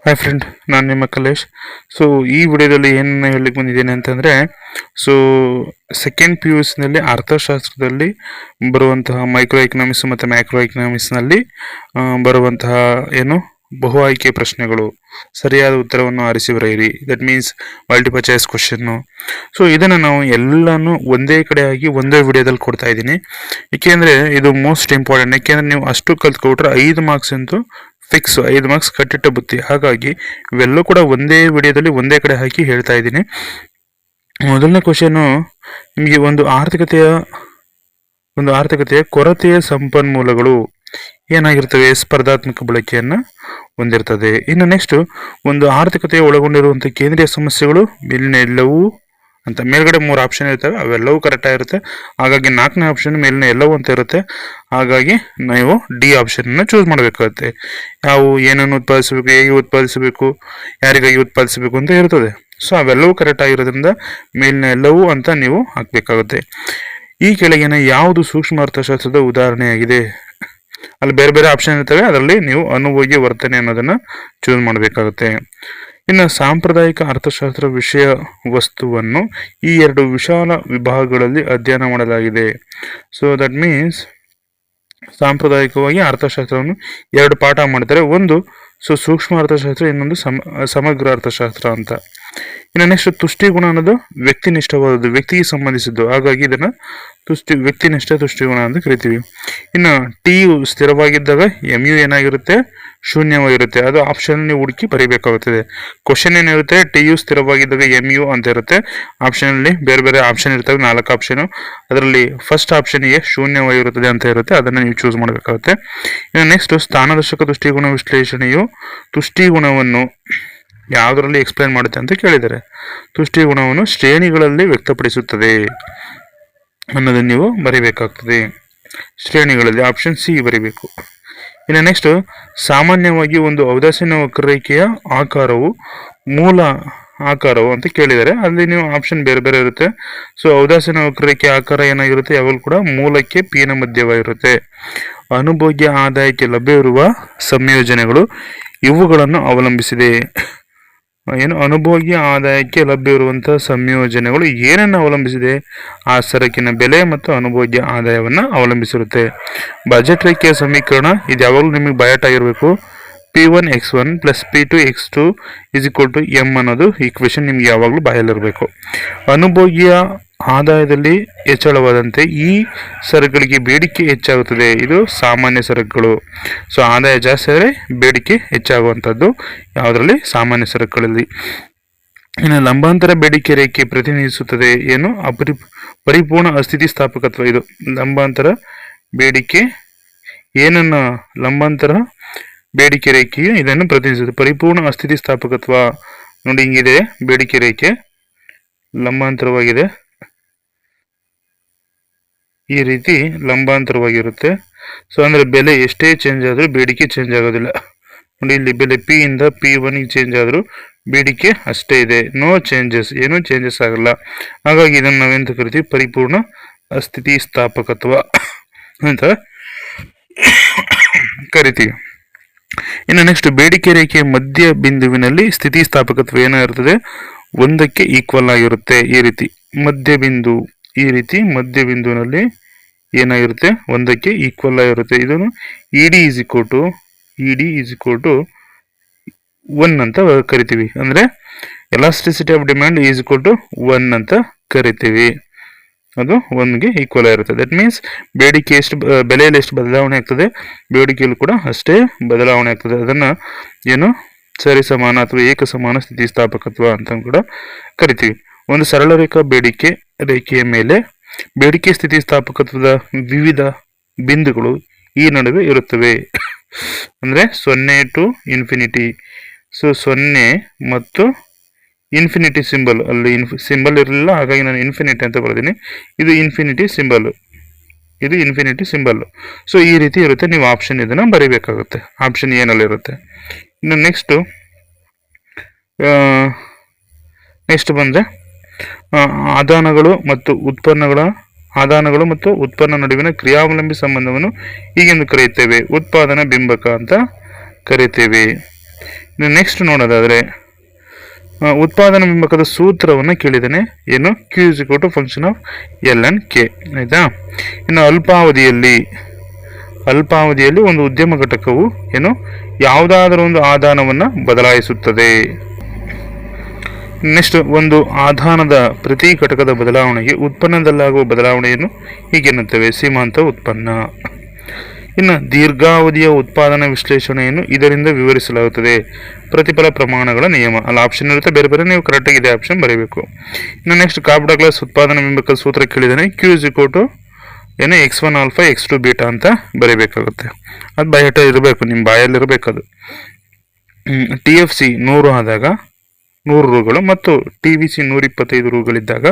Hi friend, ನಾನು ನಿಮ್ಮ Kalesh. So ಈ ವಿಡಿಯೋದಲ್ಲಿ ಏನು ಹೇಳಲಿಕ್ಕೆ ಬಂದಿದ್ದೇನೆ ಅಂತಂದರೆ, ಸೊ ಸೆಕೆಂಡ್ ಪಿ ಯು ಸಿನಲ್ಲಿ ಅರ್ಥಶಾಸ್ತ್ರದಲ್ಲಿ ಬರುವಂತಹ ಮೈಕ್ರೋ ಎಕನಾಮಿಕ್ಸ್ ಮತ್ತು ಮ್ಯಾಕ್ರೋ ಎಕನಾಮಿಕ್ಸ್ನಲ್ಲಿ ಬರುವಂತಹ ಬಹು ಆಯ್ಕೆ ಪ್ರಶ್ನೆಗಳು, ಸರಿಯಾದ ಉತ್ತರವನ್ನು ಆರಿಸಿ ಬರೆಯಿರಿ. That means multiple choice question. So ಇದನ್ನು ನಾವು ಎಲ್ಲನೂ ಒಂದೇ ಕಡೆ ಆಗಿ ಒಂದೇ ವಿಡಿಯೋದಲ್ಲಿ ಕೊಡ್ತಾ ಇದ್ದೀನಿ. ಏಕೆಂದರೆ ಇದು ಮೋಸ್ಟ್ ಇಂಪಾರ್ಟೆಂಟ್. ಏಕೆಂದರೆ ನೀವು ಅಷ್ಟು ಕಲ್ತ್ಕೊಟ್ರೆ 5 ಮಾರ್ಕ್ಸ್ ಅಂತೂ ಫಿಕ್ಸ್, 5 ಮಾರ್ಕ್ಸ್ ಕಟ್ಟಿಟ್ಟ ಬುತ್ತಿ. ಹಾಗಾಗಿ ಇವೆಲ್ಲೂ ಕೂಡ ಒಂದೇ ವಿಡಿಯೋದಲ್ಲಿ ಒಂದೇ ಕಡೆ ಹಾಕಿ ಹೇಳ್ತಾ ಇದ್ದೀನಿ. ಮೊದಲನೇ ಕ್ವಶನು ನಿಮಗೆ ಒಂದು ಆರ್ಥಿಕತೆಯ ಕೊರತೆಯ ಸಂಪನ್ಮೂಲಗಳು ಏನಾಗಿರ್ತವೆ? ಸ್ಪರ್ಧಾತ್ಮಕ ಬಳಕೆಯನ್ನು ಹೊಂದಿರ್ತದೆ. ಇನ್ನು ನೆಕ್ಸ್ಟ್, ಒಂದು ಆರ್ಥಿಕತೆಯ ಒಳಗೊಂಡಿರುವಂಥ ಕೇಂದ್ರೀಯ ಸಮಸ್ಯೆಗಳು ಮೇಲಿನ ಎಲ್ಲವೂ ಅಂತ. ಮೇಲ್ಗಡೆ 3 ಆಪ್ಷನ್ ಇರ್ತವೆ, ಅವೆಲ್ಲವೂ ಕರೆಕ್ಟ್ ಆಗಿರುತ್ತೆ. ಹಾಗಾಗಿ 4ನೇ ಆಪ್ಷನ್ ಮೇಲಿನ ಎಲ್ಲವೂ ಅಂತ ಇರುತ್ತೆ. ಹಾಗಾಗಿ ನೀವು ಡಿ ಆಪ್ಷನ್ನ ಚೂಸ್ ಮಾಡಬೇಕಾಗುತ್ತೆ. ಏನನ್ನು ಉತ್ಪಾದಿಸಬೇಕು, ಹೇಗೆ ಉತ್ಪಾದಿಸಬೇಕು, ಯಾರಿಗಾಗಿ ಉತ್ಪಾದಿಸಬೇಕು ಅಂತ ಇರ್ತದೆ. ಸೊ ಅವೆಲ್ಲವೂ ಕರೆಕ್ಟ್ ಆಗಿರೋದ್ರಿಂದ ಮೇಲಿನ ಎಲ್ಲವೂ ಅಂತ ನೀವು ಹಾಕಬೇಕಾಗುತ್ತೆ. ಈ ಕೆಳಗಿನ ಯಾವುದು ಸೂಕ್ಷ್ಮ ಅರ್ಥಶಾಸ್ತ್ರದ ಉದಾಹರಣೆಯಾಗಿದೆ? ಅಲ್ಲಿ ಬೇರೆ ಬೇರೆ ಆಪ್ಷನ್ ಇರ್ತವೆ, ಅದರಲ್ಲಿ ನೀವು ಅನುಭೋಗ್ಯ ವರ್ತನೆ ಅನ್ನೋದನ್ನು ಚೂಸ್ ಮಾಡಬೇಕಾಗುತ್ತೆ. ಇನ್ನು ಸಾಂಪ್ರದಾಯಿಕ ಅರ್ಥಶಾಸ್ತ್ರ ವಿಷಯ ವಸ್ತುವನ್ನು ಈ 2 ವಿಶಾಲ ವಿಭಾಗಗಳಲ್ಲಿ ಅಧ್ಯಯನ ಮಾಡಲಾಗಿದೆ. ಸೊ ದಟ್ ಮೀನ್ಸ್ ಸಾಂಪ್ರದಾಯಿಕವಾಗಿ ಅರ್ಥಶಾಸ್ತ್ರವನ್ನು 2 ಪಾಠ ಮಾಡ್ತಾರೆ. ಒಂದು ಸೂಕ್ಷ್ಮ ಅರ್ಥಶಾಸ್ತ್ರ, ಇನ್ನೊಂದು ಸಮಗ್ರ ಅರ್ಥಶಾಸ್ತ್ರ ಅಂತ. ಇನ್ನು ನೆಕ್ಸ್ಟ್, ತುಷ್ಟಿಗುಣ ಅನ್ನೋದು ವ್ಯಕ್ತಿನಿಷ್ಠವಾದದ್ದು, ವ್ಯಕ್ತಿಗೆ ಸಂಬಂಧಿಸಿದ್ದು. ಹಾಗಾಗಿ ಇದನ್ನು ವ್ಯಕ್ತಿನಿಷ್ಠ ತುಷ್ಟಿಗುಣ ಅಂತ ಕರಿತೀವಿ. ಇನ್ನು ಟಿ ಯು ಸ್ಥಿರವಾಗಿದ್ದಾಗ ಎಮ್ ಯು ಏನಾಗಿರುತ್ತೆ? ಶೂನ್ಯವಾಗಿರುತ್ತೆ. ಅದು ಆಪ್ಷನ್ ನೀವು ಹುಡುಕಿ ಬರೀಬೇಕಾಗುತ್ತದೆ. ಕ್ವಶನ್ ಏನಿರುತ್ತೆ? ಟಿ ಯು ಸ್ಥಿರವಾಗಿದ್ದಾಗ ಎಮ್ ಯು ಅಂತ ಇರುತ್ತೆ. ಆಪ್ಷನಲ್ಲಿ ಬೇರೆ ಬೇರೆ ಆಪ್ಷನ್ ಇರ್ತವೆ, 4 ಆಪ್ಷನು. ಅದರಲ್ಲಿ ಫಸ್ಟ್ ಆಪ್ಷನ್ಗೆ ಶೂನ್ಯವಾಗಿರುತ್ತದೆ ಅಂತ ಇರುತ್ತೆ, ಅದನ್ನು ನೀವು ಚೂಸ್ ಮಾಡಬೇಕಾಗುತ್ತೆ. ಇನ್ನು ನೆಕ್ಸ್ಟ್, ಸ್ಥಾನದರ್ಶಕ ತುಷ್ಟಿಗುಣ ವಿಶ್ಲೇಷಣೆಯು ತುಷ್ಟಿಗುಣವನ್ನು ಯಾವುದರಲ್ಲಿ ಎಕ್ಸ್ಪ್ಲೈನ್ ಮಾಡುತ್ತೆ ಅಂತ ಕೇಳಿದ್ದಾರೆ. ತುಷ್ಟಿಗುಣವನ್ನು ಶ್ರೇಣಿಗಳಲ್ಲಿ ವ್ಯಕ್ತಪಡಿಸುತ್ತದೆ ಅನ್ನೋದನ್ನು ನೀವು ಬರೀಬೇಕಾಗ್ತದೆ. ಶ್ರೇಣಿಗಳಲ್ಲಿ ಆಪ್ಷನ್ ಸಿ ಬರೀಬೇಕು. ಇನ್ನು ನೆಕ್ಸ್ಟ್, ಸಾಮಾನ್ಯವಾಗಿ ಒಂದು ಔದಾಸೀನ ವಕ್ರರೇಖೆಯ ಆಕಾರವು ಮೂಲ ಆಕಾರವು ಅಂತ ಕೇಳಿದ್ದಾರೆ. ಅಲ್ಲಿ ನೀವು ಆಪ್ಷನ್ ಬೇರೆ ಬೇರೆ ಇರುತ್ತೆ. ಸೊ ಔದಾಸೀನ ವಕ್ರರೇಖೆಯ ಆಕಾರ ಏನಾಗಿರುತ್ತೆ? ಯಾವಾಗಲೂ ಕೂಡ ಮೂಲಕ್ಕೆ ಪೀನ ಮಧ್ಯವಾಗಿರುತ್ತೆ. ಅನುಭೋಗ್ಯ ಆದಾಯಕ್ಕೆ ಲಭ್ಯವಿರುವ ಸಂಯೋಜನೆಗಳು ಇವುಗಳನ್ನು ಅವಲಂಬಿಸಿದೆ. ಅನುಭೋಗ್ಯ ಆದಾಯಕ್ಕೆ ಲಭ್ಯವಿರುವಂತಹ ಸಂಯೋಜನೆಗಳು ಏನನ್ನು ಅವಲಂಬಿಸಿದೆ? ಆ ಸರಕಿನ ಬೆಲೆ ಮತ್ತು ಅನುಭೋಗ್ಯ ಆದಾಯವನ್ನು ಅವಲಂಬಿಸಿರುತ್ತೆ. ಬಜೆಟ್ ರೇಖೆಯ ಸಮೀಕರಣ ಇದು ಯಾವಾಗಲೂ ನಿಮಗೆ ಬಯಾಟ್ ಆಗಿರಬೇಕು. P1x1 + P2x2 = M ಅನ್ನೋದು ಈಕ್ವೇಶನ್ ನಿಮ್ಗೆ ಯಾವಾಗಲೂ ಬಾಯಲ್ಲಿರಬೇಕು. ಅನುಭೋಗ್ಯ ಆದಾಯದಲ್ಲಿ ಹೆಚ್ಚಳವಾದಂತೆ ಈ ಸರಕುಗಳಿಗೆ ಬೇಡಿಕೆ ಹೆಚ್ಚಾಗುತ್ತದೆ. ಇದು ಸಾಮಾನ್ಯ ಸರಕುಗಳು. ಸೊ ಆದಾಯ ಜಾಸ್ತಿ ಆದರೆ ಬೇಡಿಕೆ ಹೆಚ್ಚಾಗುವಂಥದ್ದು ಯಾವುದರಲ್ಲಿ? ಸಾಮಾನ್ಯ ಸರಕುಗಳಲ್ಲಿ. ಇನ್ನು ಲಂಬಾಂತರ ಬೇಡಿಕೆ ರೇಖೆ ಪ್ರತಿನಿಧಿಸುತ್ತದೆ ಪರಿಪೂರ್ಣ ಅಸ್ಥಿತಿಸ್ಥಾಪಕತ್ವ. ಇದು ಲಂಬಾಂತರ ಬೇಡಿಕೆ ಲಂಬಾಂತರ ಬೇಡಿಕೆ ರೇಖೆಯು ಇದನ್ನು ಪ್ರತಿನಿಧಿಸುತ್ತದೆ. ಪರಿಪೂರ್ಣ ಅಸ್ಥಿತಿಸ್ಥಾಪಕತ್ವ ನೋಡಿ, ಹಿಂಗಿದೆ ಬೇಡಿಕೆ ರೇಖೆ, ಲಂಬಾಂತರವಾಗಿದೆ, ಈ ರೀತಿ ಲಂಬಾಂತರವಾಗಿರುತ್ತೆ. ಸೊ ಅಂದರೆ ಬೆಲೆ ಎಷ್ಟೇ ಚೇಂಜ್ ಆದರೂ ಬೇಡಿಕೆ ಚೇಂಜ್ ಆಗೋದಿಲ್ಲ. ನೋಡಿ, ಇಲ್ಲಿ ಬೆಲೆ P ಇಂದ P1ಗೆ ಚೇಂಜ್ ಆದರೂ ಬೇಡಿಕೆ ಅಷ್ಟೇ ಇದೆ, ನೋ ಚೇಂಜಸ್, ಏನೂ ಚೇಂಜಸ್ ಆಗಲ್ಲ. ಹಾಗಾಗಿ ಇದನ್ನು ನಾವೆಂತ ಕರಿತೀವಿ? ಪರಿಪೂರ್ಣ ಅಸ್ಥಿತಿಸ್ಥಾಪಕತ್ವ ಅಂತ ಕರಿತೀವಿ. ಇನ್ನು ನೆಕ್ಸ್ಟ್, ಬೇಡಿಕೆ ರೇಖೆಯ ಮಧ್ಯ ಬಿಂದುವಿನಲ್ಲಿ ಸ್ಥಿತಿಸ್ಥಾಪಕತ್ವ ಏನಾಗಿರ್ತದೆ? 1ಕ್ಕೆ ಈಕ್ವಲ್ ಆಗಿರುತ್ತೆ. ಈ ರೀತಿ ಮಧ್ಯ ಬಿಂದುವಿನಲ್ಲಿ ಏನಾಗಿರುತ್ತೆ? 1ಕ್ಕೆ ಈಕ್ವಲ್ ಆಗಿರುತ್ತೆ. ಇದನ್ನು ED = 1 ಅಂತ ಕರಿತೀವಿ. ಅಂದರೆ ಎಲಾಸ್ಟಿಸಿಟಿ ಆಫ್ ಡಿಮ್ಯಾಂಡ್ = 1 ಅಂತ ಕರಿತೀವಿ. ಅದು 1ಗೆ ಈಕ್ವಲ್ ಆಗಿರುತ್ತೆ. ದಟ್ ಮೀನ್ಸ್ ಬೇಡಿಕೆ ಬೆಲೆಯಲ್ಲಿ ಎಷ್ಟು ಬದಲಾವಣೆ ಆಗ್ತದೆ, ಬೇಡಿಕೆಯಲ್ಲೂ ಕೂಡ ಅಷ್ಟೇ ಬದಲಾವಣೆ ಆಗ್ತದೆ. ಅದನ್ನು ಸರಿ ಸಮಾನ ಅಥವಾ ಏಕ ಸಮಾನ ಸ್ಥಿತಿಸ್ಥಾಪಕತ್ವ ಅಂತ ಕೂಡ ಕರಿತೀವಿ. ಒಂದು ಸರಳ ರೇಖಾ ಬೇಡಿಕೆ ರೇಖೆಯ ಮೇಲೆ ಬೇಡಿಕೆ ಸ್ಥಿತಿಸ್ಥಾಪಕತ್ವದ ವಿವಿಧ ಬಿಂದುಗಳು ಈ ನಡುವೆ ಇರುತ್ತವೆ. ಅಂದರೆ 0 to ಇನ್ಫಿನಿಟಿ. ಸೊ 0 ಮತ್ತು ಇನ್ಫಿನಿಟಿ ಸಿಂಬಲ್, ಅಲ್ಲಿ ಸಿಂಬಲ್ ಇರಲಿಲ್ಲ, ಹಾಗಾಗಿ ನಾನು ಇನ್ಫಿನಿಟಿ ಅಂತ ಬರೆದೀನಿ. ಇದು ಇನ್ಫಿನಿಟಿ ಸಿಂಬಲ್. ಸೊ ಈ ರೀತಿ ಇರುತ್ತೆ. ನೀವು ಆಪ್ಷನ್ ಇದನ್ನು ಬರೀಬೇಕಾಗುತ್ತೆ. ಆಪ್ಷನ್ ಏನಲ್ಲಿರುತ್ತೆ. ಇನ್ನು ನೆಕ್ಸ್ಟ್ ಬಂದರೆ ಆದಾನಗಳು ಮತ್ತು ಉತ್ಪನ್ನ ನಡುವಿನ ಕ್ರಿಯಾವಲಂಬಿ ಸಂಬಂಧವನ್ನು ಹೀಗೆಂದು ಕರೆಯುತ್ತೇವೆ? ಉತ್ಪಾದನಾ ಬಿಂಬಕ ಅಂತ ಕರಿತೇವೆ. ನೆಕ್ಸ್ಟ್ ನೋಡೋದಾದರೆ ಉತ್ಪಾದನಾ ಬಿಂಬಕದ ಸೂತ್ರವನ್ನು ಕೇಳಿದ್ದಾನೆ. ಏನು? Q is equal to function of L and K. ಆಯಿತಾ? ಇನ್ನು ಅಲ್ಪಾವಧಿಯಲ್ಲಿ ಒಂದು ಉದ್ಯಮ ಘಟಕವು ಏನು ಯಾವುದಾದರೂ ಒಂದು ಆದಾನವನ್ನು ಬದಲಾಯಿಸುತ್ತದೆ. ನೆಕ್ಸ್ಟ್, ಒಂದು ಆದಾನದ ಪ್ರತಿ ಘಟಕದ ಬದಲಾವಣೆಗೆ ಉತ್ಪನ್ನದಲ್ಲಾಗುವ ಬದಲಾವಣೆಯನ್ನು ಹೀಗೆನ್ನುತ್ತೇವೆ ಸೀಮಾಂತ ಉತ್ಪನ್ನ. ಇನ್ನು ದೀರ್ಘಾವಧಿಯ ಉತ್ಪಾದನಾ ವಿಶ್ಲೇಷಣೆಯನ್ನು ಇದರಿಂದ ವಿವರಿಸಲಾಗುತ್ತದೆ. ಪ್ರತಿಫಲ ಪ್ರಮಾಣಗಳ ನಿಯಮ. ಅಲ್ಲಿ ಆಪ್ಷನ್ ಇರುತ್ತೆ ಬೇರೆ ಬೇರೆ, ನೀವು ಕರೆಕ್ಟಾಗಿ ಇದೆ ಆಪ್ಷನ್ ಬರೀಬೇಕು. ಇನ್ನು ನೆಕ್ಸ್ಟ್ ಕಾರ್ಬ್-ಡಾಗ್ಲಾಸ್ ಉತ್ಪಾದನಾ ಬಿಂಬಕದ ಸೂತ್ರ ಕೇಳಿದ್ದಾನೆ. Q ಇಸ್ ಈಕ್ವಲ್ ಟು ಏನು x1 ಆಲ್ಫಾ x2 ಬೀಟಾ ಅಂತ ಬರೀಬೇಕಾಗುತ್ತೆ. ಅದು ಬಯಟ ಇರಬೇಕು, ನಿಮ್ಮ ಬಾಯಲ್ಲಿರಬೇಕು ಅದು. TFC 100 ಆದಾಗ 100 ರೂಗಳು ಮತ್ತು TVC 125 ರೂಗಳಿದ್ದಾಗ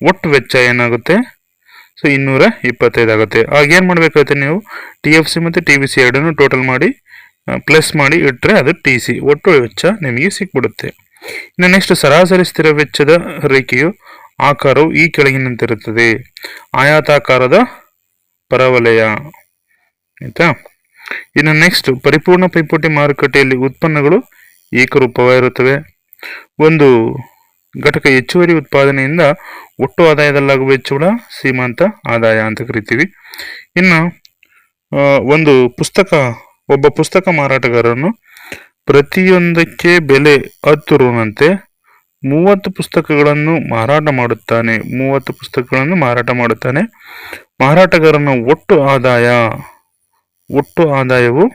ಒಟ್ಟು ವೆಚ್ಚ ಏನಾಗುತ್ತೆ? ಸೊ 225 ಆಗುತ್ತೆ. ಆಗೇನು ಮಾಡಬೇಕಾಗುತ್ತೆ? ನೀವು TFC ಮತ್ತು TVC ಎರಡನ್ನು ಟೋಟಲ್ ಮಾಡಿ ಪ್ಲಸ್ ಮಾಡಿ ಇಟ್ಟರೆ ಅದು TC, ಒಟ್ಟು ವೆಚ್ಚ ನಿಮಗೆ ಸಿಕ್ಬಿಡುತ್ತೆ. ಇನ್ನು ನೆಕ್ಸ್ಟ್, ಸರಾಸರಿ ಸ್ಥಿರ ವೆಚ್ಚದ ರೇಖೆಯು ಆಕಾರವು ಈ ಕೆಳಗಿನಂತಿರುತ್ತದೆ. ಆಯತಾಕಾರದ ಪರವಲಯ. ಆಯಿತಾ? ಇನ್ನು ನೆಕ್ಸ್ಟ್, ಪರಿಪೂರ್ಣ ಪೈಪೋಟಿ ಮಾರುಕಟ್ಟೆಯಲ್ಲಿ ಉತ್ಪನ್ನಗಳು ಏಕರೂಪವಾಗಿರುತ್ತವೆ. ಒಂದು ಘಟಕ ಹೆಚ್ಚುವರಿ ಉತ್ಪಾದನೆಯಿಂದ ಒಟ್ಟು ಆದಾಯದಲ್ಲಾಗುವ ವೆಚ್ಚಗಳ ಸೀಮಾಂತ ಆದಾಯ ಅಂತ ಕರಿತೀವಿ. ಇನ್ನು ಒಬ್ಬ ಪುಸ್ತಕ ಮಾರಾಟಗಾರನು ಪ್ರತಿಯೊಂದಕ್ಕೆ ಬೆಲೆ 10 ರೂನಂತೆ 30 ಪುಸ್ತಕಗಳನ್ನು ಮಾರಾಟ ಮಾಡುತ್ತಾನೆ. ಮಾರಾಟಗಾರನ ಒಟ್ಟು ಆದಾಯವು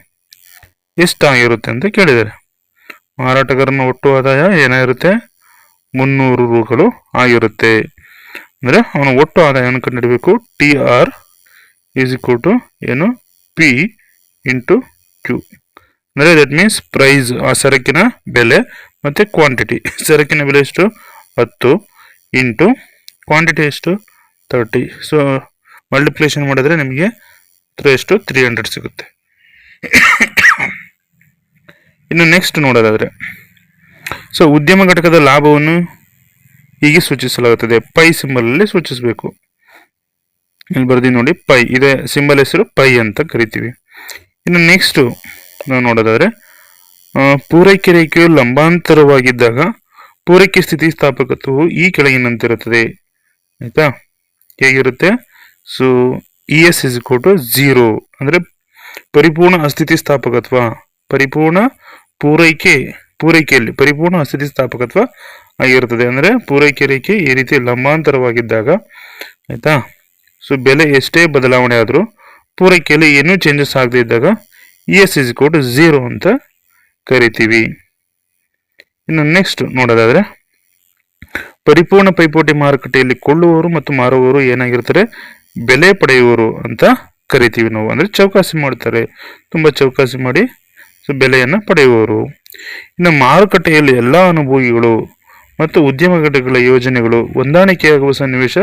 ಎಷ್ಟಾಗಿರುತ್ತೆ ಅಂತ ಕೇಳಿದ್ದಾರೆ. ಮಾರಾಟಗಾರನ ಒಟ್ಟು ಆದಾಯ ಏನಾಗಿರುತ್ತೆ? 300 ರೂಗಳು ಆಗಿರುತ್ತೆ. ಅಂದರೆ ಅವನ ಒಟ್ಟು ಆದಾಯವನ್ನು ಕಂಡುಹಿಡಬೇಕು. TR ಈಸ್ ಈಕ್ವಲ್ ಟು ಏನು? P into Q. ಅಂದರೆ ದಟ್ ಮೀನ್ಸ್ ಪ್ರೈಸ್, ಆ ಸರಕಿನ ಬೆಲೆ ಮತ್ತು ಕ್ವಾಂಟಿಟಿ. ಸರಕಿನ ಬೆಲೆ ಎಷ್ಟು? 10 ಇಂಟು ಕ್ವಾಂಟಿಟಿ ಎಷ್ಟು? 30. ಸೊ ಮಲ್ಟಿಪ್ಲಿಕೇಶನ್ ಮಾಡಿದ್ರೆ ನಿಮಗೆ ಎಷ್ಟು? 300 ಸಿಗುತ್ತೆ. ಇನ್ನು ನೆಕ್ಸ್ಟ್ ನೋಡೋದಾದರೆ, ಸೊ ಉದ್ಯಮ ಘಟಕದ ಲಾಭವನ್ನು ಹೀಗೆ ಸೂಚಿಸಲಾಗುತ್ತದೆ. ಪೈ ಸಿಂಬಲಲ್ಲಿ ಸೂಚಿಸಬೇಕು. ಇಲ್ಲಿ ಬರ್ದಿ ನೋಡಿ, ಪೈ ಇದೆ ಸಿಂಬಲ್ ಹೆಸರು ಪೈ ಅಂತ ಕರಿತೀವಿ. ಇನ್ನು ನೆಕ್ಸ್ಟು ನಾವು ನೋಡೋದಾದರೆ, ಪೂರೈಕೆ ರೇಖೆಯು ಲಂಬಾಂತರವಾಗಿದ್ದಾಗ ಪೂರೈಕೆ ಸ್ಥಿತಿಸ್ಥಾಪಕತ್ವವು ಈ ಕೆಳಗಿನಂತಿರುತ್ತದೆ. ಆಯಿತಾ? ಹೇಗಿರುತ್ತೆ? So ES is equal to 0 ಅಂದರೆ ಪರಿಪೂರ್ಣ ಅಸ್ಥಿತಿಸ್ಥಾಪಕತ್ವ. ಪೂರೈಕೆಯಲ್ಲಿ ಪರಿಪೂರ್ಣ ಅಸ್ಥಿತಿಸ್ಥಾಪಕತ್ವ ಆಗಿರುತ್ತದೆ. ಅಂದರೆ ಪೂರೈಕೆ ರೇಖೆ ಈ ರೀತಿ ಲಂಬಾಂತರವಾಗಿದ್ದಾಗ, ಆಯಿತಾ? ಸೊ ಬೆಲೆ ಎಷ್ಟೇ ಬದಲಾವಣೆ ಆದರೂ ಪೂರೈಕೆಯಲ್ಲಿ ಏನೂ ಚೇಂಜಸ್ ಆಗದೇ ಇದ್ದಾಗ ES ಇಸ್ ಈಕ್ವಲ್ ಟು 0 ಅಂತ ಕರಿತೀವಿ. ಇನ್ನು ನೆಕ್ಸ್ಟ್ ನೋಡೋದಾದರೆ, ಪರಿಪೂರ್ಣ ಪೈಪೋಟಿ ಮಾರುಕಟ್ಟೆಯಲ್ಲಿ ಕೊಳ್ಳುವವರು ಮತ್ತು ಮಾರುವವರು ಏನಾಗಿರ್ತಾರೆ? ಬೆಲೆ ಪಡೆಯುವವರು ಅಂತ ಕರಿತೀವಿ ನಾವು. ಅಂದರೆ ಚೌಕಾಸಿ ಮಾಡ್ತಾರೆ, ತುಂಬ ಚೌಕಾಸಿ ಮಾಡಿ ಸೊ ಬೆಲೆಯನ್ನು ಪಡೆಯುವವರು. ಇನ್ನು ಮಾರುಕಟ್ಟೆಯಲ್ಲಿ ಎಲ್ಲ ಅನುಭೋಗಿಗಳು ಮತ್ತು ಉದ್ಯಮ ಘಟಕಗಳ ಯೋಜನೆಗಳು ಹೊಂದಾಣಿಕೆಯಾಗುವ ಸನ್ನಿವೇಶ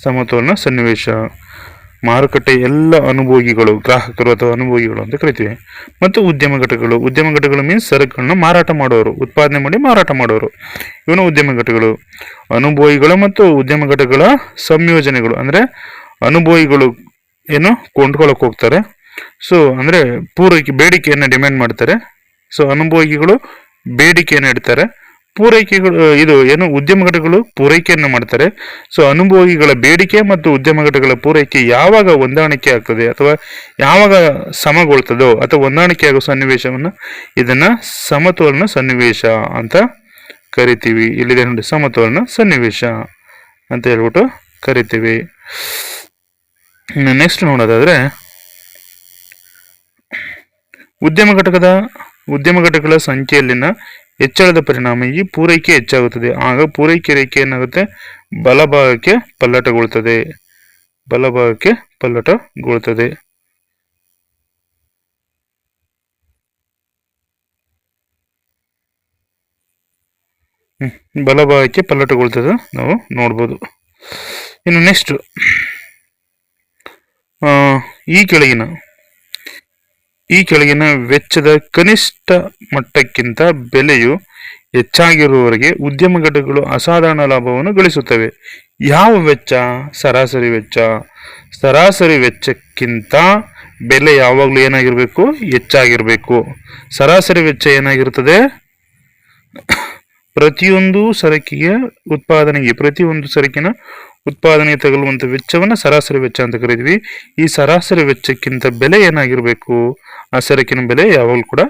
ಸಮತೋಲನ ಸನ್ನಿವೇಶ. ಮಾರುಕಟ್ಟೆ ಎಲ್ಲ ಅನುಭೋಗಿಗಳು, ಗ್ರಾಹಕರು ಅಥವಾ ಅನುಭೋಗಿಗಳು ಅಂತ ಕರಿತೀವಿ. ಮತ್ತು ಉದ್ಯಮ ಘಟಕಗಳು ಮೀನ್ಸ್ ಸರಕುಗಳನ್ನ ಮಾರಾಟ ಮಾಡೋರು, ಉತ್ಪಾದನೆ ಮಾಡಿ ಮಾರಾಟ ಮಾಡೋರು, ಇವನು ಉದ್ಯಮ ಘಟಕಗಳು. ಅನುಭೋಗಿಗಳು ಮತ್ತು ಉದ್ಯಮ ಘಟಕಗಳ ಸಂಯೋಜನೆಗಳು. ಅಂದರೆ ಅನುಭೋಗಿಗಳು ಏನು ಕೊಂಡ್ಕೊಳ್ಳೋಕೆ ಹೋಗ್ತಾರೆ, ಸೊ ಅಂದರೆ ಬೇಡಿಕೆಯನ್ನು ಡಿಮ್ಯಾಂಡ್ ಮಾಡ್ತಾರೆ. ಸೊ ಅನುಭೋಗಿಗಳು ಬೇಡಿಕೆಯನ್ನು ಇಡ್ತಾರೆ. ಉದ್ಯಮ ಘಟಕಗಳು ಪೂರೈಕೆಯನ್ನು ಮಾಡ್ತಾರೆ. ಸೊ ಅನುಭೋಗಿಗಳ ಬೇಡಿಕೆ ಮತ್ತು ಉದ್ಯಮ ಘಟಕಗಳ ಪೂರೈಕೆ ಯಾವಾಗ ಹೊಂದಾಣಿಕೆ ಆಗ್ತದೆ ಅಥವಾ ಯಾವಾಗ ಸಮಗೊಳ್ತದೋ ಅಥವಾ ಹೊಂದಾಣಿಕೆ ಆಗೋ ಸನ್ನಿವೇಶವನ್ನು ಇದನ್ನ ಸಮತೋಲನ ಸನ್ನಿವೇಶ ಅಂತ ಕರಿತೀವಿ. ಇಲ್ಲಿದೆ ನೋಡಿ, ಸಮತೋಲನ ಸನ್ನಿವೇಶ ಅಂತ ಹೇಳ್ಬಿಟ್ಟು ಕರಿತೀವಿ. ನೆಕ್ಸ್ಟ್ ನೋಡೋದಾದ್ರೆ, ಉದ್ಯಮ ಘಟಕಗಳ ಸಂಖ್ಯೆಯಲ್ಲಿನ ಹೆಚ್ಚಳದ ಪರಿಣಾಮ ಈ ಪೂರೈಕೆ ಹೆಚ್ಚಾಗುತ್ತದೆ. ಆಗ ಪೂರೈಕೆ ರೇಖೆ ಏನಾಗುತ್ತೆ? ಬಲಭಾಗಕ್ಕೆ ಪಲ್ಲಟಗೊಳ್ತದೆ. ಬಲಭಾಗಕ್ಕೆ ಪಲ್ಲಟಗೊಳ್ತದೆ ನಾವು ನೋಡ್ಬೋದು. ಇನ್ನು ನೆಕ್ಸ್ಟ್, ಈ ಕೆಳಗಿನ ವೆಚ್ಚದ ಕನಿಷ್ಠ ಮಟ್ಟಕ್ಕಿಂತ ಬೆಲೆಯು ಹೆಚ್ಚಾಗಿರುವವರೆಗೆ ಉದ್ಯಮ ಘಟಕಗಳು ಅಸಾಧಾರಣ ಲಾಭವನ್ನು ಗಳಿಸುತ್ತವೆ. ಯಾವ ವೆಚ್ಚ? ಸರಾಸರಿ ವೆಚ್ಚ. ಸರಾಸರಿ ವೆಚ್ಚಕ್ಕಿಂತ ಬೆಲೆ ಯಾವಾಗಲೂ ಏನಾಗಿರಬೇಕು, ಹೆಚ್ಚಾಗಿರಬೇಕು. ಸರಾಸರಿ ವೆಚ್ಚ ಏನಾಗಿರ್ತದೆ, ಪ್ರತಿಯೊಂದು ಸರಕಿನ ಉತ್ಪಾದನೆಗೆ ತಗಲುವಂಥ ವೆಚ್ಚವನ್ನು ಸರಾಸರಿ ವೆಚ್ಚ ಅಂತ ಕರಿತೀವಿ. ಈ ಸರಾಸರಿ ವೆಚ್ಚಕ್ಕಿಂತ ಬೆಲೆ ಏನಾಗಿರಬೇಕು, ಆ ಸರಕಿನ ಬೆಲೆ ಯಾವಾಗಲೂ ಕೂಡ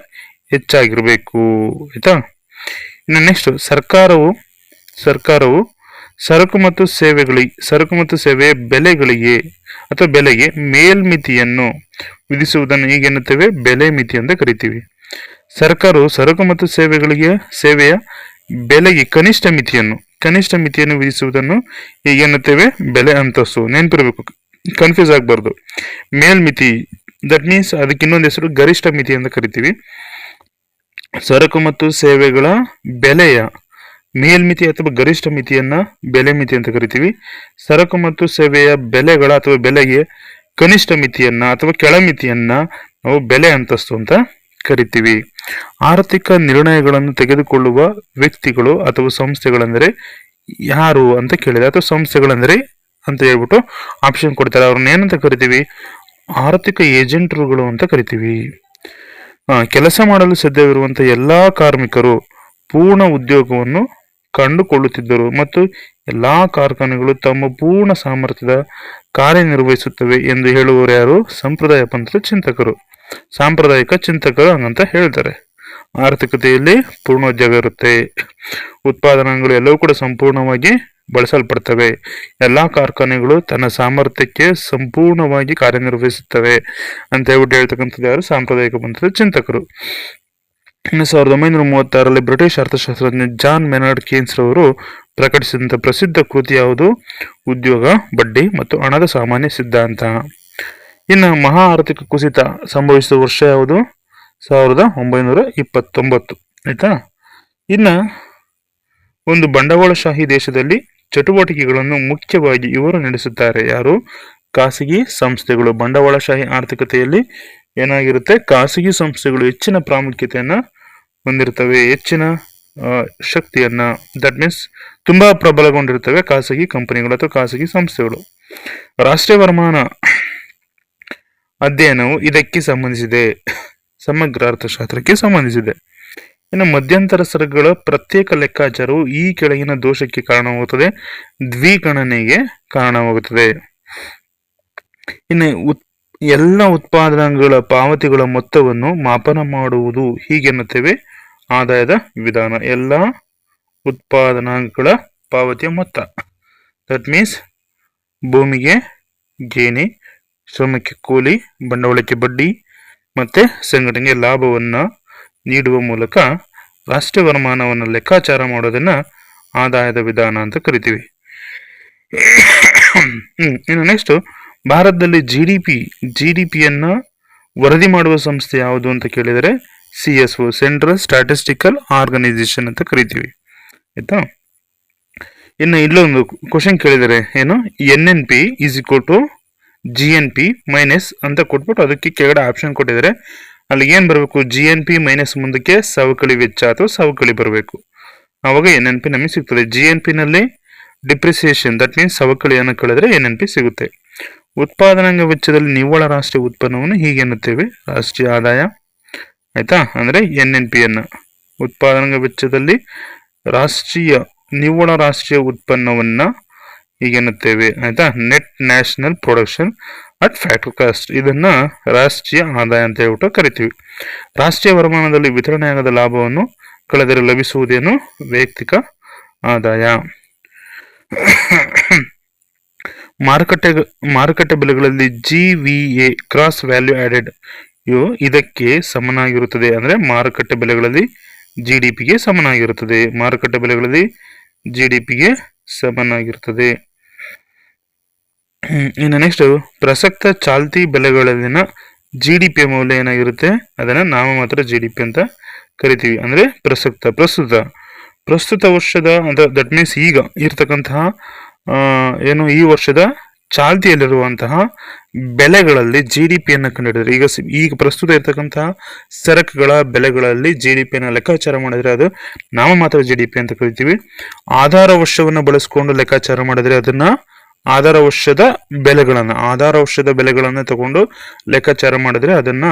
ಹೆಚ್ಚಾಗಿರಬೇಕು. ಆಯ್ತಾ. ಇನ್ನು ನೆಕ್ಸ್ಟ್, ಸರ್ಕಾರವು ಸರಕು ಮತ್ತು ಸೇವೆಯ ಬೆಲೆಗಳಿಗೆ ಅಥವಾ ಬೆಲೆಗೆ ಮೇಲ್ಮಿತಿಯನ್ನು ವಿಧಿಸುವುದನ್ನು ಈಗೇನುತ್ತೇವೆ, ಬೆಲೆ ಮಿತಿ ಅಂತ ಕರಿತೀವಿ. ಸರ್ಕಾರವು ಸರಕು ಮತ್ತು ಸೇವೆಯ ಬೆಲೆಗೆ ಕನಿಷ್ಠ ಮಿತಿಯನ್ನು ವಿಧಿಸುವುದನ್ನು ಈಗೇನುತ್ತೇವೆ, ಬೆಲೆ ಅಂತಸ್ತು. ನೆನಪಿರಬೇಕು, ಕನ್ಫ್ಯೂಸ್ ಆಗಬಾರ್ದು. ಮೇಲ್ಮಿತಿ ದಟ್ ಮೀನ್ಸ್ ಅದಕ್ಕೆ ಇನ್ನೊಂದು ಹೆಸರು ಗರಿಷ್ಠ ಮಿತಿ ಅಂತ ಕರಿತೀವಿ. ಸರಕು ಮತ್ತು ಸೇವೆಗಳ ಬೆಲೆಯ ಮೇಲ್ಮಿತಿ ಅಥವಾ ಗರಿಷ್ಠ ಮಿತಿಯನ್ನ ಬೆಲೆ ಮಿತಿ ಅಂತ ಕರಿತೀವಿ. ಸರಕು ಮತ್ತು ಸೇವೆಯ ಬೆಲೆಗಳ ಅಥವಾ ಬೆಲೆಗೆ ಕನಿಷ್ಠ ಮಿತಿಯನ್ನ ಅಥವಾ ಕೆಳಮಿತಿಯನ್ನ ನಾವು ಬೆಲೆ ಅಂತಸ್ತು ಅಂತ ಕರಿತೀವಿ. ಆರ್ಥಿಕ ನಿರ್ಣಯಗಳನ್ನು ತೆಗೆದುಕೊಳ್ಳುವ ವ್ಯಕ್ತಿಗಳು ಅಥವಾ ಸಂಸ್ಥೆಗಳೆಂದರೆ ಯಾರು ಅಂತ ಕೇಳಿದೆ, ಅಥವಾ ಸಂಸ್ಥೆಗಳೆಂದರೆ ಅಂತ ಹೇಳ್ಬಿಟ್ಟು ಆಪ್ಷನ್ ಕೊಡ್ತಾರೆ. ಅವ್ರನ್ನ ಏನಂತ ಕರಿತೀವಿ, ಆರ್ಥಿಕ ಏಜೆಂಟರುಗಳು ಅಂತ ಕರಿತೀವಿ. ಕೆಲಸ ಮಾಡಲು ಸಾಧ್ಯವಿರುವಂತಹ ಎಲ್ಲಾ ಕಾರ್ಮಿಕರು ಪೂರ್ಣ ಉದ್ಯೋಗವನ್ನು ಕಂಡುಕೊಳ್ಳುತ್ತಿದ್ದರು ಮತ್ತು ಎಲ್ಲಾ ಕಾರ್ಖಾನೆಗಳು ತಮ್ಮ ಪೂರ್ಣ ಸಾಮರ್ಥ್ಯದ ಕಾರ್ಯನಿರ್ವಹಿಸುತ್ತವೆ ಎಂದು ಹೇಳುವವರು ಯಾರು, ಸಾಂಪ್ರದಾಯಿಕ ಚಿಂತಕರು ಹಂಗಂತ ಹೇಳ್ತಾರೆ. ಆರ್ಥಿಕತೆಯಲ್ಲಿ ಪೂರ್ಣೋದ್ಯೋಗ ಇರುತ್ತೆ, ಉತ್ಪಾದನಾಂಗಗಳು ಎಲ್ಲವೂ ಕೂಡ ಸಂಪೂರ್ಣವಾಗಿ ಬಳಸಲ್ಪಡ್ತವೆ, ಎಲ್ಲಾ ಕಾರ್ಖಾನೆಗಳು ತನ್ನ ಸಾಮರ್ಥ್ಯಕ್ಕೆ ಸಂಪೂರ್ಣವಾಗಿ ಕಾರ್ಯನಿರ್ವಹಿಸುತ್ತವೆ ಅಂತ ಹೇಳ್ಬಿಟ್ಟು ಹೇಳ್ತಕ್ಕಂಥದ್ದು ಯಾರು, ಸಾಂಪ್ರದಾಯಿಕ ಪಂಥದ ಚಿಂತಕರು. ಇನ್ನು 1936ರಲ್ಲಿ ಬ್ರಿಟಿಷ್ ಅರ್ಥಶಾಸ್ತ್ರಜ್ಞ ಜಾನ್ ಮೆನಾರ್ಡ್ ಕೇನ್ಸ್ ರವರು ಪ್ರಕಟಿಸಿದಂಥ ಪ್ರಸಿದ್ಧ ಕೃತಿ ಯಾವುದು, ಉದ್ಯೋಗ, ಬಡ್ಡಿ ಮತ್ತು ಹಣದ ಸಾಮಾನ್ಯ ಸಿದ್ಧಾಂತ. ಇನ್ನು ಮಹಾ ಆರ್ಥಿಕ ಕುಸಿತ ಸಂಭವಿಸಿದ ವರ್ಷ ಯಾವುದು, 1929. ಆಯ್ತಾ. ಇನ್ನ ಒಂದು ಬಂಡವಾಳಶಾಹಿ ದೇಶದಲ್ಲಿ ಚಟುವಟಿಕೆಗಳನ್ನು ಮುಖ್ಯವಾಗಿ ಇವರು ನಡೆಸುತ್ತಾರೆ, ಯಾರು, ಖಾಸಗಿ ಸಂಸ್ಥೆಗಳು. ಬಂಡವಾಳಶಾಹಿ ಆರ್ಥಿಕತೆಯಲ್ಲಿ ಏನಾಗಿರುತ್ತೆ, ಖಾಸಗಿ ಸಂಸ್ಥೆಗಳು ಹೆಚ್ಚಿನ ಪ್ರಾಮುಖ್ಯತೆಯನ್ನ ಹೊಂದಿರ್ತವೆ, ಹೆಚ್ಚಿನ ಶಕ್ತಿಯನ್ನ, ದಟ್ ಮೀನ್ಸ್ ತುಂಬಾ ಪ್ರಬಲಗೊಂಡಿರ್ತವೆ ಖಾಸಗಿ ಕಂಪನಿಗಳು ಅಥವಾ ಖಾಸಗಿ ಸಂಸ್ಥೆಗಳು. ರಾಷ್ಟ್ರೀಯ ವರಮಾನ ಅಧ್ಯಯನವು ಇದಕ್ಕೆ ಸಂಬಂಧಿಸಿದೆ, ಸಮಗ್ರ ಅರ್ಥಶಾಸ್ತ್ರಕ್ಕೆ ಸಂಬಂಧಿಸಿದೆ. ಇನ್ನು ಮಧ್ಯಂತರ ಸರಕುಗಳ ಪ್ರತ್ಯೇಕ ಲೆಕ್ಕಾಚಾರವು ಈ ಕೆಳಗಿನ ದೋಷಕ್ಕೆ ಕಾರಣವಾಗುತ್ತದೆ, ದ್ವಿಗಣನೆಗೆ ಕಾರಣವಾಗುತ್ತದೆ. ಇನ್ನು ಎಲ್ಲ ಉತ್ಪಾದನಾಂಗಗಳ ಪಾವತಿಗಳ ಮೊತ್ತವನ್ನು ಮಾಪನ ಮಾಡುವುದು ಹೀಗೆನ್ನುತ್ತೇವೆ, ಆದಾಯದ ವಿಧಾನ. ಎಲ್ಲ ಉತ್ಪಾದನಾಂಗಗಳ ಪಾವತಿಯ ಮೊತ್ತ, ದಟ್ ಮೀನ್ಸ್ ಭೂಮಿಗೆ ಗೇಣಿ, ಶ್ರಮಕ್ಕೆ ಕೂಲಿ, ಬಂಡವಾಳಕ್ಕೆ ಬಡ್ಡಿ ಮತ್ತೆ ಸಂಘಟನೆಗೆ ಲಾಭವನ್ನ ನೀಡುವ ಮೂಲಕ ರಾಷ್ಟ್ರೀಯ ವರಮಾನವನ್ನು ಲೆಕ್ಕಾಚಾರ ಮಾಡೋದನ್ನ ಆದಾಯದ ವಿಧಾನ ಅಂತ ಕರಿತೀವಿ. ಇನ್ನು ನೆಕ್ಸ್ಟ್, ಭಾರತದಲ್ಲಿ ಜಿಡಿಪಿಯನ್ನ ವರದಿ ಮಾಡುವ ಸಂಸ್ಥೆ ಯಾವುದು ಅಂತ ಕೇಳಿದರೆ CSO, ಸೆಂಟ್ರಲ್ ಸ್ಟ್ಯಾಟಿಸ್ಟಿಕಲ್ ಆರ್ಗನೈಸೇಷನ್ ಅಂತ ಕರಿತೀವಿ. ಆಯ್ತಾ. ಇನ್ನು ಇಲ್ಲೊಂದು ಕ್ವಶನ್ ಕೇಳಿದರೆ ಏನು, NNP is equal to GNP minus ಅಂತ ಕೊಟ್ಬಿಟ್ಟು ಅದಕ್ಕೆ ಕೆಳಗಡೆ ಆಪ್ಷನ್ ಕೊಟ್ಟಿದ್ದಾರೆ. ಅಲ್ಲಿ ಏನ್ ಬರಬೇಕು, GNP ಮೈನಸ್ ಮುಂದಕ್ಕೆ ಸವಕಳಿ ವೆಚ್ಚ ಅಥವಾ ಸವಕಳಿ ಬರಬೇಕು, ಆವಾಗ NNP ನಮಗೆ ಸಿಗ್ತದೆ. GNP ನಲ್ಲಿ ಡಿಪ್ರಿಸಿಯೇಷನ್, ದಟ್ ಮೀನ್ಸ್ ಸವಕಳಿಯನ್ನು ಕಳೆದ್ರೆ NNP ಸಿಗುತ್ತೆ. ಉತ್ಪಾದನಾಂಗ ವೆಚ್ಚದಲ್ಲಿ ನಿವ್ವಳ ರಾಷ್ಟ್ರೀಯ ಉತ್ಪನ್ನವನ್ನು ಹೀಗೆ ಎನ್ನುತ್ತೇವೆ, ರಾಷ್ಟ್ರೀಯ ಆದಾಯ. ಆಯ್ತಾ. ಅಂದ್ರೆ NNP ಅನ್ನ ಉತ್ಪಾದನಾಂಗ ವೆಚ್ಚದಲ್ಲಿ ನಿವ್ವಳ ರಾಷ್ಟ್ರೀಯ ಉತ್ಪನ್ನವನ್ನ ಹೀಗೆನ್ನುತ್ತೇವೆ. ಆಯ್ತಾ. Net national production at factory cost, ಇದನ್ನ ರಾಷ್ಟ್ರೀಯ ಆದಾಯ ಅಂತ ಹೇಳ್ಬಿಟ್ಟು ಕರಿತೀವಿ. ರಾಷ್ಟ್ರೀಯ ವರಮಾನದಲ್ಲಿ ವಿತರಣೆಯಾಗದ ಲಾಭವನ್ನು ಕಳೆದರೆ ಲಭಿಸುವುದೇನು, ವೈಯಕ್ತಿಕ ಆದಾಯ. ಮಾರುಕಟ್ಟೆ ಬೆಲೆಗಳಲ್ಲಿ GVA, ಕ್ರಾಸ್ ವ್ಯಾಲ್ಯೂ ಆಡೆಡ್, ಇದಕ್ಕೆ ಸಮನಾಗಿರುತ್ತದೆ. ಅಂದ್ರೆ ಮಾರುಕಟ್ಟೆ ಬೆಲೆಗಳಲ್ಲಿ GDPಗೆ ಸಮನಾಗಿರುತ್ತದೆ, ಮಾರುಕಟ್ಟೆ ಬೆಲೆಗಳಲ್ಲಿ GDPಗೆ ಸಮನಾಗಿರುತ್ತದೆ. ಇನ್ನು ನೆಕ್ಸ್ಟ್, ಪ್ರಸಕ್ತ ಚಾಲ್ತಿ ಬೆಲೆಗಳಲ್ಲಿನ GDP ಮೌಲ್ಯ ಏನಾಗಿರುತ್ತೆ, ಅದನ್ನ ನಾಮಮಾತ್ರ GDP ಅಂತ ಕರಿತೀವಿ. ಅಂದ್ರೆ ಪ್ರಸ್ತುತ ವರ್ಷದ, ದಟ್ ಮೀನ್ಸ್ ಈಗ ಇರ್ತಕ್ಕಂತಹ ಈ ವರ್ಷದ ಚಾಲ್ತಿಯಲ್ಲಿರುವಂತಹ ಬೆಲೆಗಳಲ್ಲಿ GDPಯನ್ನು ಕಂಡುಹಿಡಿದ್ರೆ, ಈಗ ಪ್ರಸ್ತುತ ಇರ್ತಕ್ಕಂತಹ ಸರಕುಗಳ ಬೆಲೆಗಳಲ್ಲಿ GDPಯನ್ನು ಲೆಕ್ಕಾಚಾರ ಮಾಡಿದ್ರೆ ಅದು ನಾಮಮಾತ್ರ GDP ಅಂತ ಕರಿತೀವಿ. ಆಧಾರ ವರ್ಷವನ್ನು ಬಳಸಿಕೊಂಡು ಲೆಕ್ಕಾಚಾರ ಮಾಡಿದ್ರೆ ಅದನ್ನ ಆಧಾರ ವರ್ಷದ ಬೆಲೆಗಳನ್ನ ತಗೊಂಡು ಲೆಕ್ಕಾಚಾರ ಮಾಡಿದ್ರೆ ಅದನ್ನ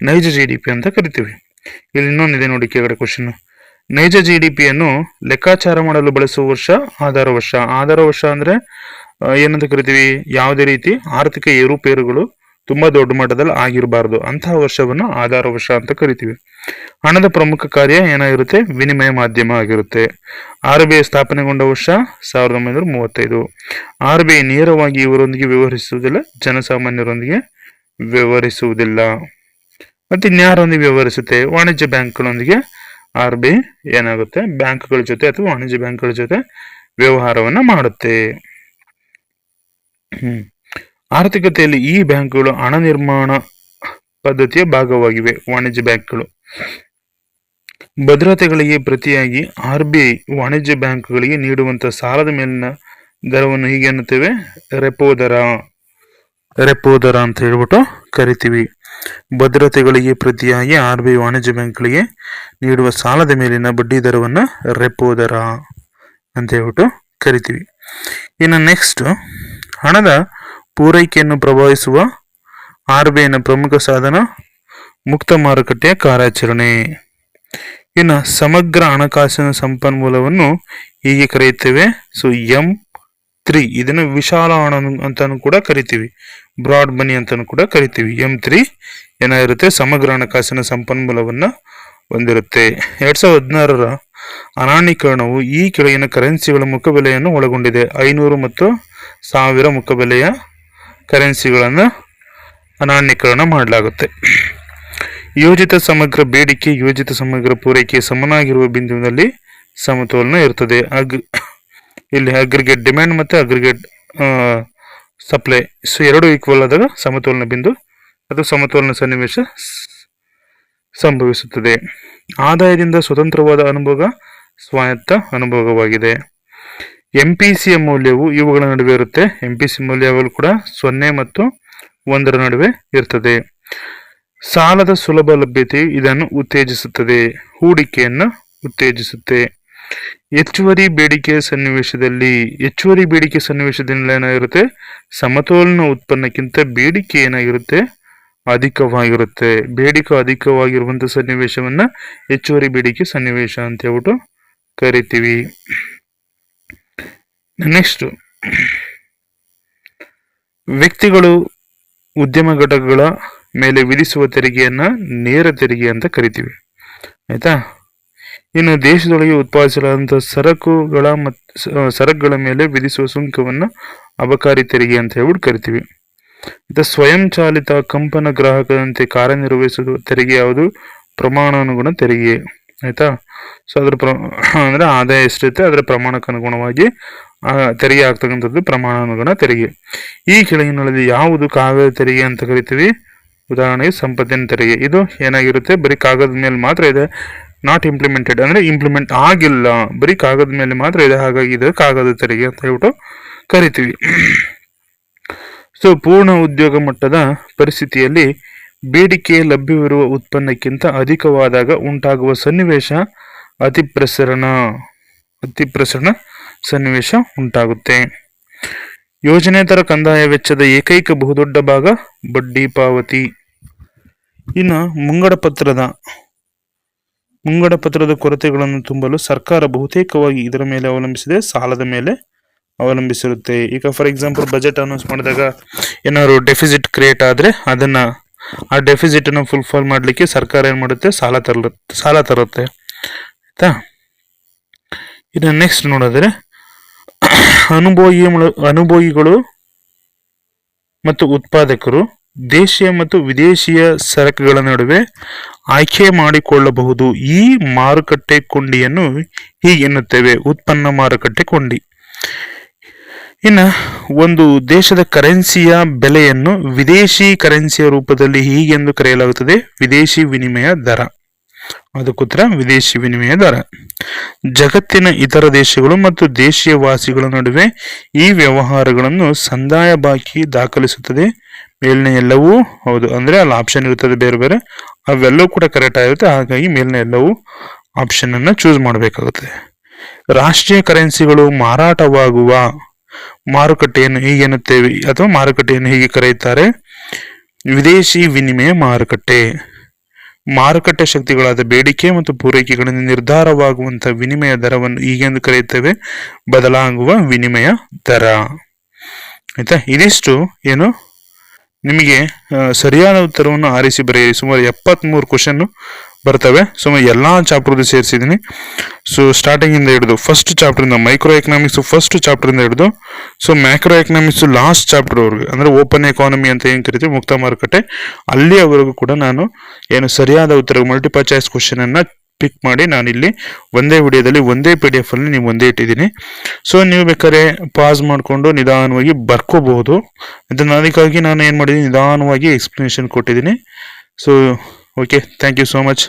ನೈಜ GDP ಅಂತ ಕರಿತೀವಿ. ಇಲ್ಲಿ ಇನ್ನೊಂದಿದೆ ನೋಡಿ ಕೆಳಗಡೆ ಕ್ವಶನ್. ನೈಜ GDPಯನ್ನು ಲೆಕ್ಕಾಚಾರ ಮಾಡಲು ಬಳಸುವ ವರ್ಷ ಆಧಾರ ವರ್ಷ ಅಂದ್ರೆ ಏನಂತ ಕರಿತೀವಿ, ಯಾವುದೇ ರೀತಿ ಆರ್ಥಿಕ ಏರುಪೇರುಗಳು ತುಂಬಾ ದೊಡ್ಡ ಮಟ್ಟದಲ್ಲಿ ಆಗಿರಬಾರ್ದು ಅಂತಹ ವರ್ಷವನ್ನು ಆಧಾರ ವರ್ಷ ಅಂತ ಕರಿತೀವಿ. ಹಣದ ಪ್ರಮುಖ ಕಾರ್ಯ ಏನಾಗಿರುತ್ತೆ, ವಿನಿಮಯ ಮಾಧ್ಯಮ ಆಗಿರುತ್ತೆ. RBI ಸ್ಥಾಪನೆಗೊಂಡ ವರ್ಷ 1935. RBI ನೇರವಾಗಿ ಇವರೊಂದಿಗೆ ವ್ಯವಹರಿಸುವುದಿಲ್ಲ, ಜನಸಾಮಾನ್ಯರೊಂದಿಗೆ ವ್ಯವಹರಿಸುವುದಿಲ್ಲ. ಮತ್ತೆ ಇನ್ಯಾರೊಂದಿಗೆ ವ್ಯವಹರಿಸುತ್ತೆ, ವಾಣಿಜ್ಯ ಬ್ಯಾಂಕ್ಗಳೊಂದಿಗೆ RBI ಏನಾಗುತ್ತೆ, ಬ್ಯಾಂಕ್ಗಳ ಜೊತೆ ಅಥವಾ ವಾಣಿಜ್ಯ ಬ್ಯಾಂಕ್ಗಳ ಜೊತೆ ವ್ಯವಹಾರವನ್ನ ಮಾಡುತ್ತೆ. ಆರ್ಥಿಕತೆಯಲ್ಲಿ ಈ ಬ್ಯಾಂಕ್ಗಳು ಹಣ ನಿರ್ಮಾಣ ಪದ್ಧತಿಯ ಭಾಗವಾಗಿವೆ. ವಾಣಿಜ್ಯ ಬ್ಯಾಂಕ್ಗಳು ಭದ್ರತೆಗಳಿಗೆ ಪ್ರತಿಯಾಗಿ RBI ವಾಣಿಜ್ಯ ಬ್ಯಾಂಕ್ಗಳಿಗೆ ನೀಡುವಂತಹ ಸಾಲದ ಮೇಲಿನ ದರವನ್ನು ಹೀಗೆ ಅನ್ನುತ್ತೇವೆ, ರೆಪೋ ದರ ಅಂತ ಹೇಳ್ಬಿಟ್ಟು ಕರಿತೀವಿ. ಭದ್ರತೆಗಳಿಗೆ ಪ್ರತಿಯಾಗಿ RBI ವಾಣಿಜ್ಯ ಬ್ಯಾಂಕ್ಗಳಿಗೆ ನೀಡುವ ಸಾಲದ ಮೇಲಿನ ಬಡ್ಡಿ ದರವನ್ನ ರೆಪೋ ದರ ಅಂತ ಹೇಳ್ಬಿಟ್ಟು ಕರಿತೀವಿ. ಇನ್ನು ನೆಕ್ಸ್ಟ್, ಹಣದ ಪೂರೈಕೆಯನ್ನು ಪ್ರಭಾವಿಸುವ RBIನ ಪ್ರಮುಖ ಸಾಧನ ಮುಕ್ತ ಮಾರುಕಟ್ಟೆಯ ಕಾರ್ಯಾಚರಣೆ. ಇನ್ನು ಸಮಗ್ರ ಹಣಕಾಸಿನ ಸಂಪನ್ಮೂಲವನ್ನು ಹೀಗೆ ಕರೆಯುತ್ತೇವೆ, ಸೊ M3. ಇದನ್ನು ವಿಶಾಲ ಹಣ ಅಂತಾನು ಕೂಡ ಕರಿತೀವಿ, ಬ್ರಾಡ್ ಮನಿ ಅಂತಾನು ಕೂಡ ಕರಿತೀವಿ. M3 ಏನಾಗಿರುತ್ತೆ, ಸಮಗ್ರ ಹಣಕಾಸಿನ ಸಂಪನ್ಮೂಲವನ್ನ ಹೊಂದಿರುತ್ತೆ. 2016ರ ಅನಾಣ್ಯೀಕರಣವು ಈ ಕೆಳಗಿನ ಕರೆನ್ಸಿಗಳ ಮುಖಬೆಲೆಯನ್ನು ಒಳಗೊಂಡಿದೆ. 500 ಮತ್ತು 1000 ಮುಖಬೆಲೆಯ ಕರೆನ್ಸಿಗಳನ್ನು ಅನಾಣ್ಯೀಕರಣ ಮಾಡಲಾಗುತ್ತೆ. ಯೋಜಿತ ಸಮಗ್ರ ಬೇಡಿಕೆ ಯೋಜಿತ ಸಮಗ್ರ ಪೂರೈಕೆ ಸಮನಾಗಿರುವ ಬಿಂದುವಿನಲ್ಲಿ ಸಮತೋಲನ ಇರ್ತದೆ. ಇಲ್ಲಿ ಅಗ್ರಿಗೇಟ್ ಡಿಮ್ಯಾಂಡ್ ಮತ್ತು ಅಗ್ರಿಗೇಟ್ ಸಪ್ಲೈ, ಸೊ ಎರಡು ಈಕ್ವಲ್ ಆದಾಗ ಸಮತೋಲನ ಬಿಂದು ಅಥವಾ ಸಮತೋಲನ ಸನ್ನಿವೇಶ ಸಂಭವಿಸುತ್ತದೆ. ಆದಾಯದಿಂದ ಸ್ವತಂತ್ರವಾದ ಅನುಭವ ಸ್ವಾಯತ್ತ ಅನುಭವವಾಗಿದೆ. MPCಯ ಮೌಲ್ಯವು ಇವುಗಳ ನಡುವೆ ಇರುತ್ತೆ. MPC ಮೌಲ್ಯ ಯಾವಾಗಲೂ ಕೂಡ 0 ಮತ್ತು 1ರ ನಡುವೆ ಇರ್ತದೆ. ಸಾಲದ ಸುಲಭ ಲಭ್ಯತೆಯು ಇದನ್ನು ಉತ್ತೇಜಿಸುತ್ತದೆ, ಹೂಡಿಕೆಯನ್ನು ಉತ್ತೇಜಿಸುತ್ತೆ. ಹೆಚ್ಚುವರಿ ಬೇಡಿಕೆ ಸನ್ನಿವೇಶದಲ್ಲಿ ಏನಾಗಿರುತ್ತೆ, ಸಮತೋಲನ ಉತ್ಪನ್ನಕ್ಕಿಂತ ಬೇಡಿಕೆ ಏನಾಗಿರುತ್ತೆ, ಅಧಿಕವಾಗಿರುತ್ತೆ. ಬೇಡಿಕೆ ಅಧಿಕವಾಗಿರುವಂತಹ ಸನ್ನಿವೇಶವನ್ನ ಹೆಚ್ಚುವರಿ ಬೇಡಿಕೆ ಸನ್ನಿವೇಶ ಅಂತ ಹೇಳ್ಬಿಟ್ಟು ಕರಿತೀವಿ. ನೆಕ್ಸ್ಟ್, ವ್ಯಕ್ತಿಗಳು ಉದ್ಯಮ ಘಟಕಗಳ ಮೇಲೆ ವಿಧಿಸುವ ತೆರಿಗೆಯನ್ನ ನೇರ ತೆರಿಗೆ ಅಂತ ಕರಿತೀವಿ, ಆಯ್ತಾ. ಇನ್ನು ದೇಶದೊಳಗೆ ಉತ್ಪಾದಿಸಲಾದಂತಹ ಸರಕುಗಳ ಮೇಲೆ ವಿಧಿಸುವ ಸುಂಕವನ್ನ ಅಬಕಾರಿ ತೆರಿಗೆ ಅಂತ ಹೇಳ್ಬಿಟ್ಟು ಕರಿತೀವಿ. ಸ್ವಯಂಚಾಲಿತ ಕಂಪನ ಗ್ರಾಹಕದಂತೆ ಕಾರ್ಯನಿರ್ವಹಿಸುವ ತೆರಿಗೆ ಯಾವುದು, ಪ್ರಮಾಣಾನುಗುಣ ತೆರಿಗೆ, ಆಯ್ತಾ. ಸೊ ಅದ್ರ ಅಂದ್ರೆ ಆದಾಯ ಎಷ್ಟಿರುತ್ತೆ ಅದರ ಪ್ರಮಾಣಕ್ಕೆ ಅನುಗುಣವಾಗಿ ತೆರಿಗೆ ಆಗ್ತಕ್ಕಂಥದ್ದು ಪ್ರಮಾಣಾನುಗುಣ ತೆರಿಗೆ. ಈ ಕೆಳಗಿನಲ್ಲಿ ಯಾವುದು ಕಾಗದ ತೆರಿಗೆ ಅಂತ ಕರಿತೀವಿ, ಉದಾಹರಣೆಗೆ ಸಂಪತ್ತಿನ ತೆರಿಗೆ. ಇದು ಏನಾಗಿರುತ್ತೆ, ಬರೀ ಕಾಗದದ ಮೇಲೆ ಮಾತ್ರ ಇದೆ, ನಾಟ್ ಇಂಪ್ಲಿಮೆಂಟೆಡ್ ಅಂದ್ರೆ ಇಂಪ್ಲಿಮೆಂಟ್ ಆಗಿಲ್ಲ, ಬರೀ ಕಾಗದ ಮೇಲೆ ಮಾತ್ರ ಇದೆ, ಹಾಗಾಗಿ ಇದು ಕಾಗದ ತೆರಿಗೆ ಅಂತ ಹೇಳ್ಬಿಟ್ಟು ಕರಿತೀವಿ. ಸೊ ಪೂರ್ಣ ಉದ್ಯೋಗ ಮಟ್ಟದ ಪರಿಸ್ಥಿತಿಯಲ್ಲಿ ಬೇಡಿಕೆ ಲಭ್ಯವಿರುವ ಉತ್ಪನ್ನಕ್ಕಿಂತ ಅಧಿಕವಾದಾಗ ಉಂಟಾಗುವ ಸನ್ನಿವೇಶ ಅತಿಪ್ರಸರಣ ಸನ್ನಿವೇಶ ಉಂಟಾಗುತ್ತೆ. ಯೋಜನೇತರ ಕಂದಾಯ ವೆಚ್ಚದ ಏಕೈಕ ಬಹುದೊಡ್ಡ ಭಾಗ ಬಡ್ಡಿ ಪಾವತಿ. ಇನ್ನು ಮುಂಗಡ ಪತ್ರದ ಕೊರತೆಗಳನ್ನು ತುಂಬಲು ಸರ್ಕಾರ ಬಹುತೇಕವಾಗಿ ಇದರ ಮೇಲೆ ಅವಲಂಬಿಸಿದೆ, ಸಾಲದ ಮೇಲೆ ಅವಲಂಬಿಸಿರುತ್ತೆ. ಈಗ ಫಾರ್ ಎಕ್ಸಾಂಪಲ್ ಬಜೆಟ್ ಅನೌನ್ಸ್ ಮಾಡಿದಾಗ ಏನಾದ್ರು ಡೆಫಿಸಿಟ್ ಕ್ರಿಯೇಟ್ ಆದ್ರೆ ಆ ಡೆಫಿಸಿಟ್ ಅನ್ನು ಫುಲ್ಫಿಲ್ ಮಾಡ್ಲಿಕ್ಕೆ ಸರ್ಕಾರ ಏನ್ ಮಾಡುತ್ತೆ, ಸಾಲ ತರುತ್ತೆ, ಆಯ್ತಾ. ಇನ್ನು ನೆಕ್ಸ್ಟ್ ನೋಡಿದ್ರೆ ಅನುಭೋಗಿಗಳು ಮತ್ತು ಉತ್ಪಾದಕರು ದೇಶೀಯ ಮತ್ತು ವಿದೇಶಿಯ ಸರಕುಗಳ ನಡುವೆ ಆಯ್ಕೆ ಮಾಡಿಕೊಳ್ಳಬಹುದು. ಈ ಮಾರುಕಟ್ಟೆ ಕೊಂಡಿಯನ್ನು ಹೀಗೆನ್ನುತ್ತೇವೆ, ಉತ್ಪನ್ನ ಮಾರುಕಟ್ಟೆ ಕೊಂಡಿ. ಇನ್ನು ಒಂದು ದೇಶದ ಕರೆನ್ಸಿಯ ಬೆಲೆಯನ್ನು ವಿದೇಶಿ ಕರೆನ್ಸಿಯ ರೂಪದಲ್ಲಿ ಹೀಗೆಂದು ಕರೆಯಲಾಗುತ್ತದೆ, ವಿದೇಶಿ ವಿನಿಮಯ ದರ. ಅದಕ್ಕುತ್ತರ ವಿದೇಶಿ ವಿನಿಮಯ ದರ. ಜಗತ್ತಿನ ಇತರ ದೇಶಗಳು ಮತ್ತು ದೇಶೀಯ ವಾಸಿಗಳ ನಡುವೆ ಈ ವ್ಯವಹಾರಗಳನ್ನು ಸಂದಾಯ ಬಾಕಿ ದಾಖಲಿಸುತ್ತದೆ. ಮೇಲಿನ ಎಲ್ಲವೂ ಹೌದು, ಅಂದ್ರೆ ಅಲ್ಲಿ ಆಪ್ಷನ್ ಇರುತ್ತದೆ ಬೇರೆ ಬೇರೆ, ಅವೆಲ್ಲವೂ ಕೂಡ ಕರೆಕ್ಟ್ ಆಗಿರುತ್ತೆ, ಹಾಗಾಗಿ ಮೇಲಿನ ಎಲ್ಲವೂ ಆಪ್ಷನ್ ಅನ್ನ ಚೂಸ್ ಮಾಡಬೇಕಾಗುತ್ತೆ. ರಾಷ್ಟ್ರೀಯ ಕರೆನ್ಸಿಗಳು ಮಾರಾಟವಾಗುವ ಮಾರುಕಟ್ಟೆಯನ್ನು ಹೀಗೆ ಎನ್ನುತ್ತೇವೆ ಅಥವಾ ಮಾರುಕಟ್ಟೆಯನ್ನು ಹೀಗೆ ಕರೆಯುತ್ತಾರೆ. ವಿದೇಶಿ ವಿನಿಮಯ ಮಾರುಕಟ್ಟೆ. ಮಾರುಕಟ್ಟೆ ಶಕ್ತಿಗಳಾದ ಬೇಡಿಕೆ ಮತ್ತು ಪೂರೈಕೆಗಳಿಂದ ನಿರ್ಧಾರವಾಗುವಂತಹ ವಿನಿಮಯ ದರವನ್ನು ಹೀಗೆಂದು ಕರೆಯುತ್ತೇವೆ ಬದಲಾಗುವ ವಿನಿಮಯ ದರ. ಆಯ್ತಾ, ಇದಿಷ್ಟು ಏನು ನಿಮಗೆ ಸರಿಯಾದ ಉತ್ತರವನ್ನು ಆರಿಸಿ ಬರೆಯಿರಿ. ಸುಮಾರು 73 ಕ್ವಶನ್ ಬರ್ತವೆ. ಸುಮಾರು ಎಲ್ಲ ಚಾಪ್ಟರ್ದು ಸೇರಿಸಿದ್ದೀನಿ. ಸೊ ಸ್ಟಾರ್ಟಿಂಗಿಂದ ಹಿಡಿದು ಫಸ್ಟ್ ಚಾಪ್ಟರಿಂದ ಮೈಕ್ರೋ ಎಕನಾಮಿಕ್ಸ್ ಫಸ್ಟ್ ಚಾಪ್ಟರಿಂದ ಹಿಡಿದು ಸೊ ಮ್ಯಾಕ್ರೋ ಎಕನಾಮಿಕ್ಸ್ ಲಾಸ್ಟ್ ಚಾಪ್ಟರ್ವರೆಗೂ, ಅಂದರೆ ಓಪನ್ ಎಕಾನಮಿ ಅಂತ ಏನು ಕರಿತೀವಿ, ಮುಕ್ತ ಮಾರುಕಟ್ಟೆ, ಅಲ್ಲಿಯವರೆಗೂ ಕೂಡ ನಾನು ಏನು ಸರಿಯಾದ ಉತ್ತರ ಮಲ್ಟಿಪಲ್ ಚಾಯ್ಸ್ ಕ್ವಶನ್ ಅನ್ನ ಪಿಕ್ ಮಾಡಿ ನಾನಿಲ್ಲಿ ಒಂದೇ ವಿಡಿಯೋದಲ್ಲಿ ಒಂದೇ PDF ಅಲ್ಲಿ ನೀವು ಒಂದೇ ಇಟ್ಟಿದ್ದೀನಿ. ಸೊ ನೀವು ಬೇಕಾದ್ರೆ ಪಾಸ್ ಮಾಡಿಕೊಂಡು ನಿಧಾನವಾಗಿ ಬರ್ಕೋಬಹುದು. ಅದಕ್ಕಾಗಿ ನಾನು ಏನು ಮಾಡಿದ್ದೀನಿ, ನಿಧಾನವಾಗಿ ಎಕ್ಸ್ಪ್ಲನೇಷನ್ ಕೊಟ್ಟಿದ್ದೀನಿ. So okay, thank you so much.